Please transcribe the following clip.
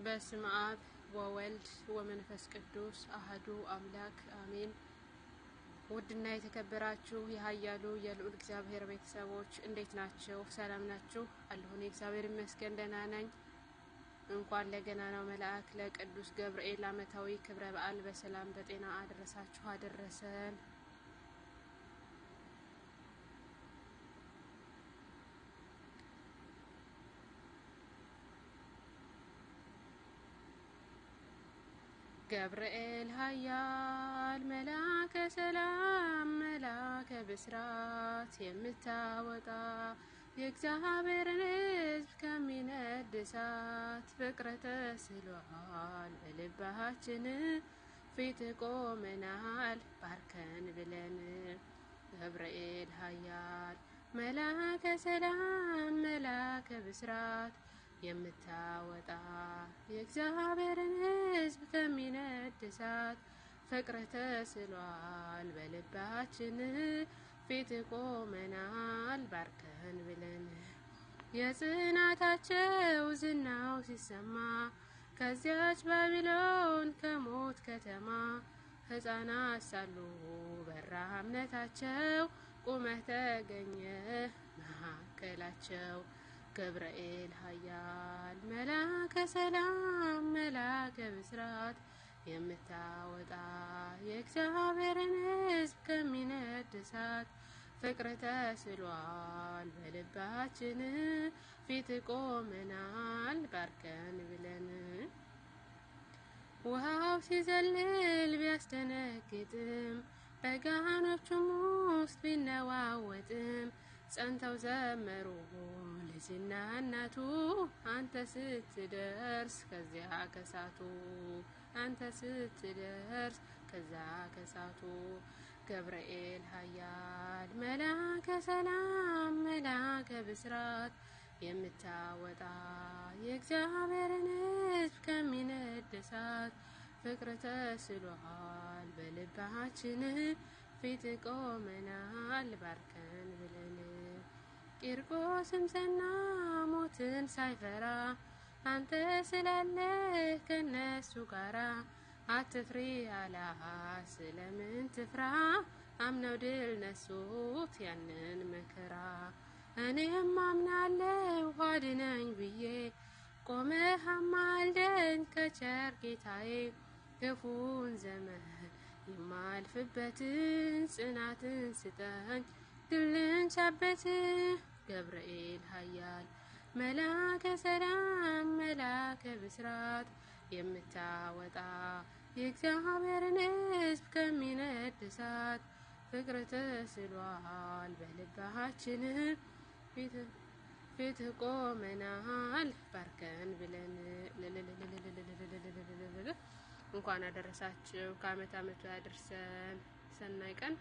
በስመ አብ ወወልድ ወመንፈስ ቅዱስ አሐዱ አምላክ አሜን። ውድና የተከበራችሁ የኃያሉ የልዑል እግዚአብሔር ቤተሰቦች እንዴት ናችሁ? ሰላም ናችሁ? አለሁኝ እግዚአብሔር ይመስገን ደህና ነኝ። እንኳን ለገናናው መልአክ ለቅዱስ ገብርኤል ዓመታዊ ክብረ በዓል በሰላም በጤና አደረሳችሁ አደረሰን። ገብርኤል ኃያል መልአከ ሰላም መልአከ ብስራት የምታወጣ የእግዚአብሔርን ሕዝብ ከሚነድ እሳት ፍቅር ተስሏል በልባችን ፊት ቆመናል ባርከን ብለን። ገብርኤል ኃያል መልአከ ሰላም መልአከ ብስራት የምታወጣ የእግዚአብሔርን ሕዝብ ከሚነድ እሳት ፍቅር ተስሏል በልባችን ፊት ቆመናል ባርከን ብለን። የጽናታቸው ዝናው ሲሰማ ከዚያች ባቢሎን ከሞት ከተማ ሕፃናት ሳሉ በራ እምነታቸው ቁመህ ተገኘ መካከላቸው። ገብርኤል ኃያል መልአከ ሰላም መልአከ ብስራት የምታወጣ የእግዚአብሔርን ሕዝብ ከሚነድ እሳት ፍቅር ተስሏል በልባችን ፊት ቆመናል ባርከን ብለን። ውሃው ሲዘልል ቢያስደነግጥም በጋኖቹም ውስጥ ቢነዋወጥም ጸንተው ዘመሩ ልጅና እናቱ አንተ ስትደርስ ከዚያ ከሳቱ አንተ ስትደርስ ከዛ ከሳቱ። ገብርኤል ኃያል መልአከ ሰላም መልአከ ብስራት የምታወጣ የእግዚአብሔርን ሕዝብ ከሚነድ እሳት ፍቅር ተስሏል በልባችን ፊት ቆመናል ባርከን ብለን። ቂርቆስም ጸና ሞትን ሳይፈራ አንተ ስላለህ ከነሱ ጋራ። አትፍሪ አላህ ስለምን ትፍራ አምነው ድል ነሱት ያንን መከራ። እኔም አምናለሁ አድነኝ ብዬ ቆመህ አማልደኝ ከቸር ጌታዬ። ክፉን ዘመን የማልፍበትን ጽናትን ስጠኝ ድልን ቻበት። ገብርኤል ኃያል መልአከ ሰላም መልአከ ብስራት የምታወጣ የእግዚአብሔርን ሕዝብ ከሚነድ እሳት ፍቅር ተስሏል በልባችን ፊት ቆመናል ባርከን ብለን። እንኳን አደረሳችሁ ከዓመት ዓመቱ ያድርሰን። ሰናይ ቀን